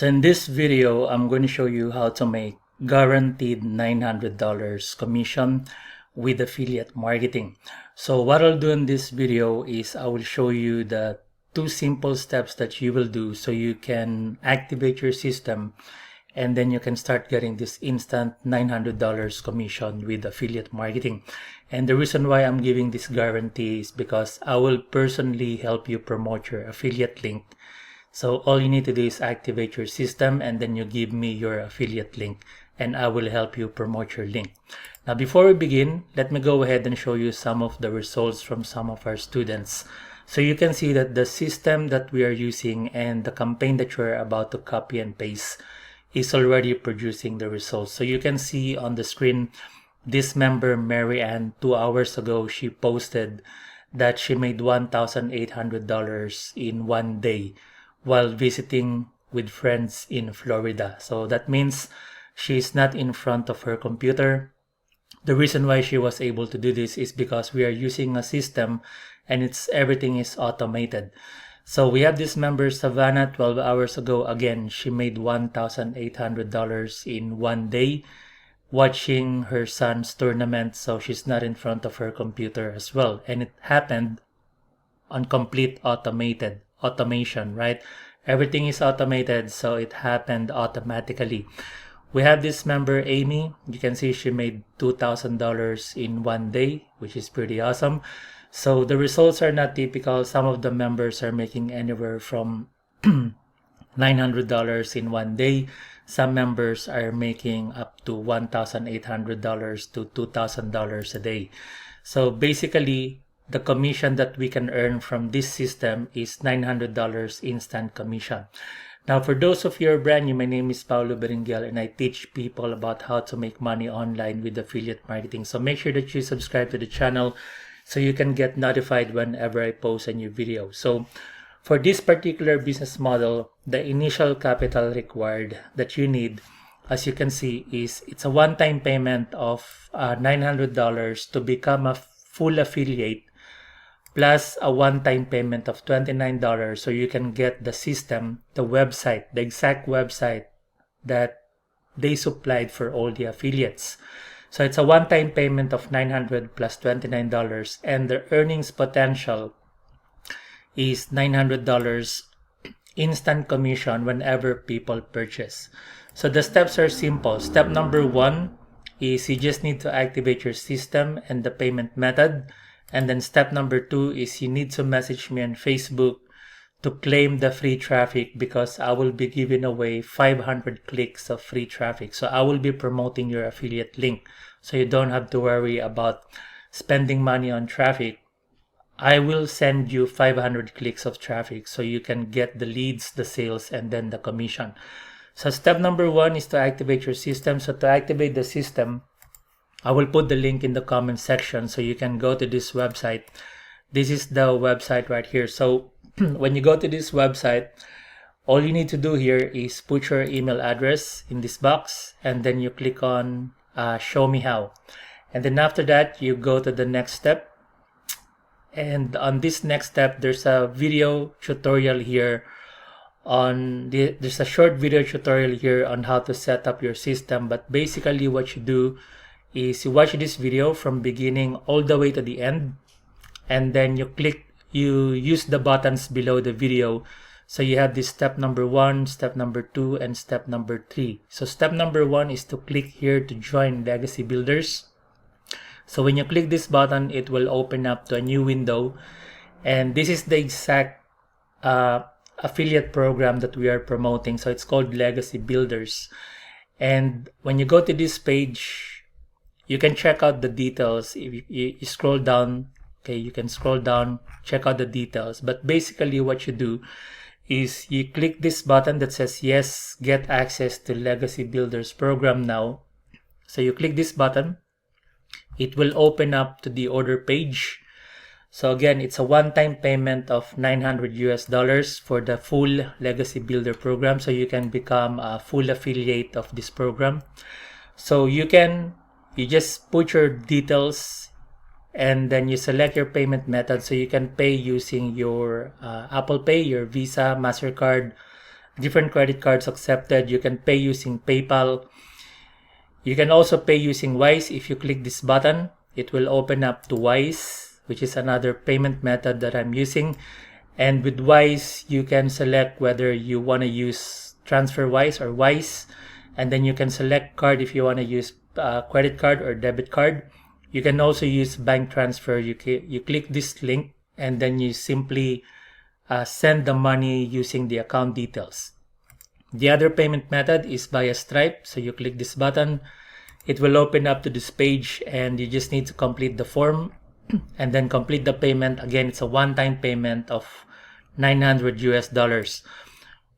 So in this video, I'm going to show you how to make guaranteed $900 commission with affiliate marketing. So what I'll do in this video is I will show you the two simple steps that you will do so you can activate your system and then you can start getting this instant $900 commission with affiliate marketing. And the reason why I'm giving this guarantee is because I will personally help you promote your affiliate link. So all you need to do is activate your system and then you give me your affiliate link and I will help you promote your link. Now before we begin, let me go ahead and show you some of the results from some of our students. So you can see that the system that we are using and the campaign that you're about to copy and paste is already producing the results. So you can see on the screen, this member Mary Ann, 2 hours ago, she posted that she made $1,800 in one day while visiting with friends in Florida. So that means she's not in front of her computer. The reason why she was able to do this is because we are using a system and everything is automated. So we have this member Savannah, 12 hours ago. Again, she made $1,800 in one day watching her son's tournament. So she's not in front of her computer as well. And it happened on complete automation, right? Everything is automated, so it happened automatically. We have this member Amy. You can see she made $2,000 in one day, which is pretty awesome. So the results are not typical. Some of the members are making anywhere from $900 in one day. Some members are making up to $1,800 to $2,000 a day. So basically, the commission that we can earn from this system is $900 instant commission. Now, for those of you who are brand new, my name is Paolo Beringuel and I teach people about how to make money online with affiliate marketing. So make sure that you subscribe to the channel so you can get notified whenever I post a new video. So for this particular business model, the initial capital required that you need, as you can see, is it's a one-time payment of $900 to become a full affiliate, plus a one-time payment of $29 so you can get the system, the website, the exact website that they supplied for all the affiliates. So it's a one-time payment of $900 plus $29 and the earnings potential is $900 instant commission whenever people purchase. So the steps are simple. Step number 1 is you just need to activate your system and the payment method. And then step number 2 is you need to message me on Facebook to claim the free traffic because I will be giving away 500 clicks of free traffic. So I will be promoting your affiliate link. So you don't have to worry about spending money on traffic. I will send you 500 clicks of traffic so you can get the leads, the sales, and then the commission. So step number 1 is to activate your system. So to activate the system, I will put the link in the comment section so you can go to this website. This is the website right here. So when you go to this website, all you need to do here is put your email address in this box and then you click on show me how. And then after that, you go to the next step. And on this next step, there's a video tutorial here there's a short video tutorial here on how to set up your system. But basically what you do is you watch this video from beginning all the way to the end and then you use the buttons below the video. So you have this step number 1, step number 2, and step number 3. So step number 1 is to click here to join Legacy Builders. So when you click this button, it will open up to a new window and this is the exact affiliate program that we are promoting. So it's called Legacy Builders. And when you go to this page, you can check out the details. If you scroll down, okay, you can scroll down, check out the details. But basically what you do is you click this button that says, yes, get access to Legacy Builders program now. So you click this button. It will open up to the order page. So again, it's a one-time payment of $900 for the full Legacy Builder program. So you can become a full affiliate of this program. So you just put your details and then you select your payment method. So you can pay using your Apple Pay, your Visa, MasterCard, different credit cards accepted. You can pay using PayPal. You can also pay using Wise. If you click this button, it will open up to Wise, which is another payment method that I'm using. And with Wise, you can select whether you want to use TransferWise or Wise. And then you can select card if you want to use credit card or debit card. You can also use bank transfer. You click this link and then you simply send the money using the account details. The other payment method is via Stripe. So you click this button, it will open up to this page and you just need to complete the form and then complete the payment. Again, it's a one-time payment of $900 US.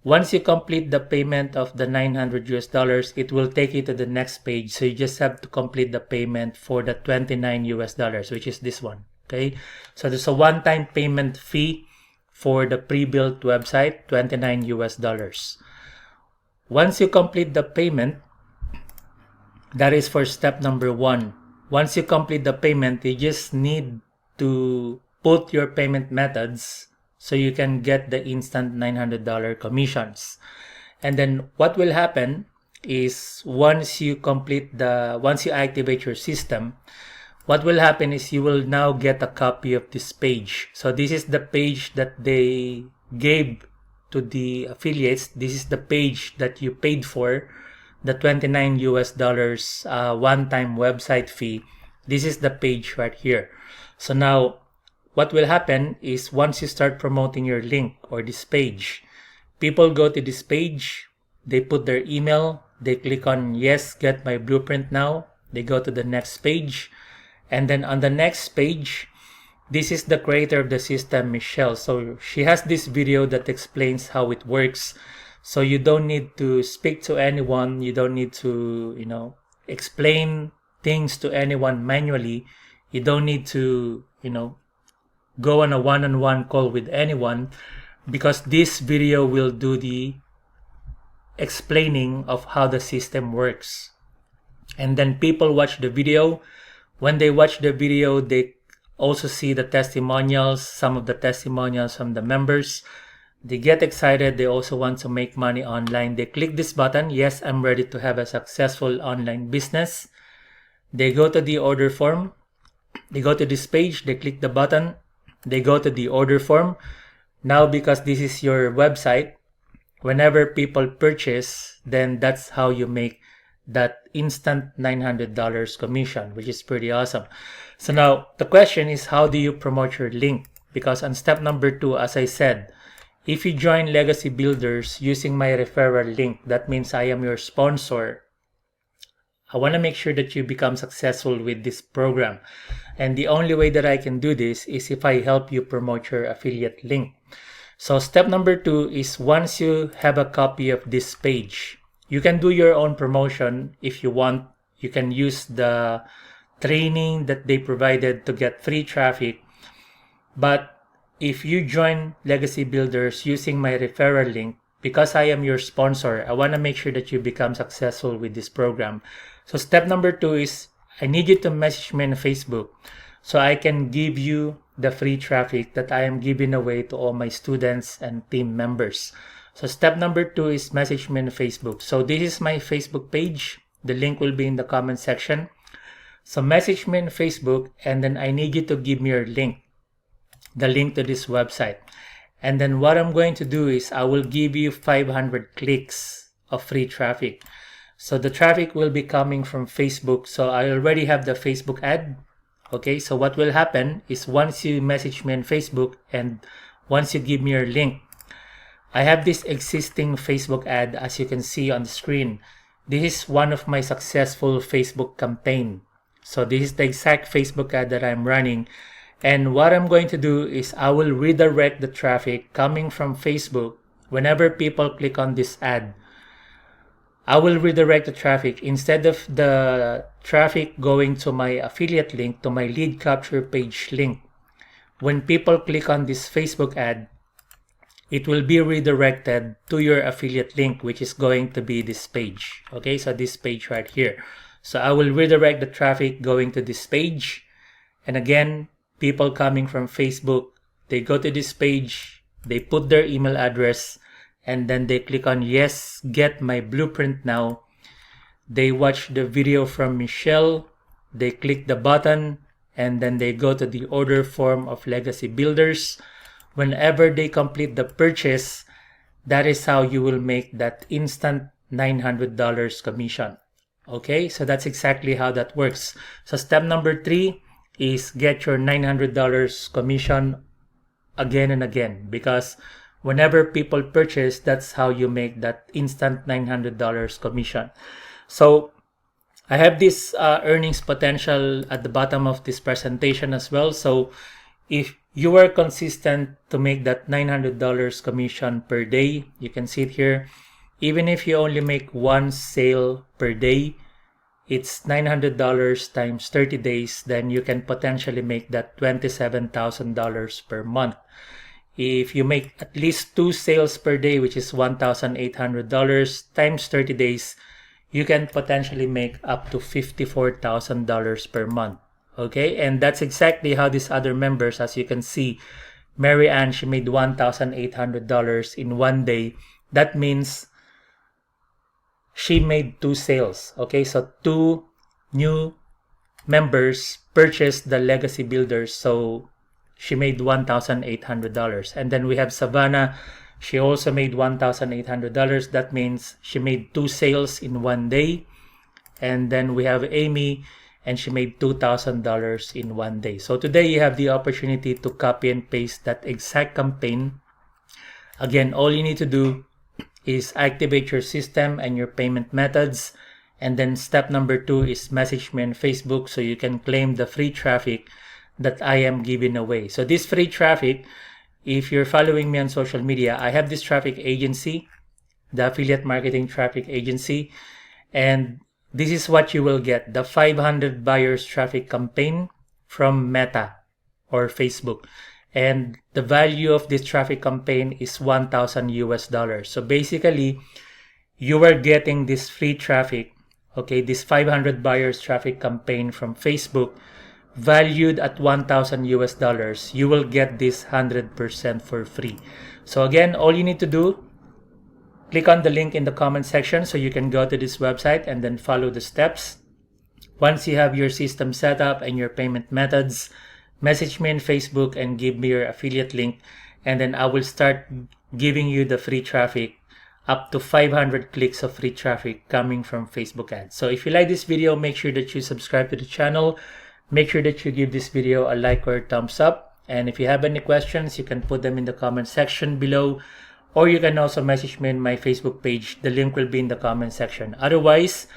Once you complete the payment of the $900 US, it will take you to the next page. So you just have to complete the payment for the $29 US, which is this one. Okay, so there's a one-time payment fee for the pre-built website, $29 US. Once you complete the payment, that is for step number 1. Once you complete the payment, you just need to put your payment methods so you can get the instant $900 commissions. And then what will happen is once you activate your system, what will happen is you will now get a copy of this page. So this is the page that they gave to the affiliates. This is the page that you paid for, the $29 one-time website fee. This is the page right here. So now what will happen is once you start promoting your link or this page, people go to this page, they put their email, they click on yes, get my blueprint now, they go to the next page, and then on the next page, this is the creator of the system, Michelle. So she has this video that explains how it works. So you don't need to speak to anyone. You don't need to, explain things to anyone manually. You don't need to, go on a one-on-one call with anyone, because this video will do the explaining of how the system works. And then people watch the video. When they watch the video, they also see the testimonials, some of the testimonials from the members. They get excited. They also want to make money online. They click this button. Yes, I'm ready to have a successful online business. They go to the order form. They go to this page. They click the button. They go to the order form. Now, because this is your website, whenever people purchase, then that's how you make that instant $900 commission, which is pretty awesome. So now the question is, how do you promote your link? Because on step number 2, as I said, if you join Legacy Builders using my referral link, that means I am your sponsor. I want to make sure that you become successful with this program. And the only way that I can do this is if I help you promote your affiliate link. So step number 2 is, once you have a copy of this page, you can do your own promotion if you want. You can use the training that they provided to get free traffic. But if you join Legacy Builders using my referral link, because I am your sponsor, I want to make sure that you become successful with this program. So step number 2 is, I need you to message me on Facebook so I can give you the free traffic that I am giving away to all my students and team members. So step number 2 is message me on Facebook. So this is my Facebook page. The link will be in the comment section. So message me on Facebook, and then I need you to give me your link, the link to this website. And then what I'm going to do is I will give you 500 clicks of free traffic. So the traffic will be coming from Facebook. So I already have the Facebook ad. Okay, so what will happen is, once you message me on Facebook and once you give me your link, I have this existing Facebook ad, as you can see on the screen. This is one of my successful Facebook campaign. So this is the exact Facebook ad that I'm running. And what I'm going to do is I will redirect the traffic coming from Facebook. Whenever people click on this ad, I will redirect the traffic. Instead of the traffic going to my affiliate link, to my lead capture page link, when people click on this Facebook ad, it will be redirected to your affiliate link, which is going to be this page. Okay, so this page right here. So I will redirect the traffic going to this page. And again, people coming from Facebook, they go to this page, they put their email address, and then they click on yes, get my blueprint now. They watch the video from Michelle, they click the button, and then they go to the order form of Legacy Builders. Whenever they complete the purchase, that is how you will make that instant $900 commission. Okay, so that's exactly how that works. So step number 3 is get your $900 commission again and again, because whenever people purchase, that's how you make that instant $900 commission. So I have this earnings potential at the bottom of this presentation as well. So if you are consistent to make that $900 commission per day, you can see it here. Even if you only make one sale per day, it's $900 times 30 days, then you can potentially make that $27,000 per month. If you make at least 2 sales per day, which is $1,800 times 30 days, you can potentially make up to $54,000 per month. Okay, and that's exactly how these other members, as you can see, Mary Ann, she made $1,800 in one day. That means she made 2 sales. Okay, so 2 new members purchased the Legacy Builders, so she made $1,800. And then we have Savannah, she also made $1,800. That means she made 2 sales in one day. And then we have Amy, and she made $2,000 in one day. So today you have the opportunity to copy and paste that exact campaign. Again, all you need to do is activate your system and your payment methods. And then step number 2 is message me on Facebook so you can claim the free traffic that I am giving away. So this free traffic, if you're following me on social media, I have this traffic agency, the affiliate marketing traffic agency, and this is what you will get: the 500 buyers traffic campaign from Meta or Facebook. And the value of this traffic campaign is $1,000 US. So basically, you are getting this free traffic, okay, this 500 buyers traffic campaign from Facebook, valued at $1,000 US. You will get this 100% for free. So again, all you need to do, click on the link in the comment section so you can go to this website and then follow the steps. Once you have your system set up and your payment methods, message me on Facebook and give me your affiliate link, and then I will start giving you the free traffic, up to 500 clicks of free traffic coming from Facebook ads. So if you like this video, make sure that you subscribe to the channel. Make sure that you give this video a like or a thumbs up. And if you have any questions, you can put them in the comment section below, or you can also message me on my Facebook page. The link will be in the comment section. Otherwise,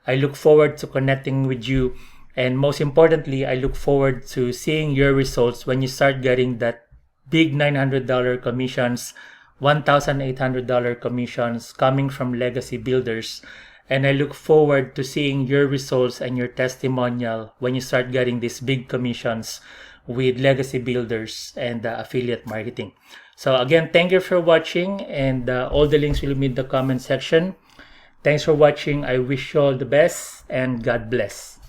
I look forward to connecting with you. And most importantly, I look forward to seeing your results when you start getting that big $900 commissions, $1,800 commissions coming from Legacy Builders. And I look forward to seeing your results and your testimonial when you start getting these big commissions with Legacy Builders and affiliate marketing. So again, thank you for watching, and all the links will be in the comment section. Thanks for watching. I wish you all the best, and God bless.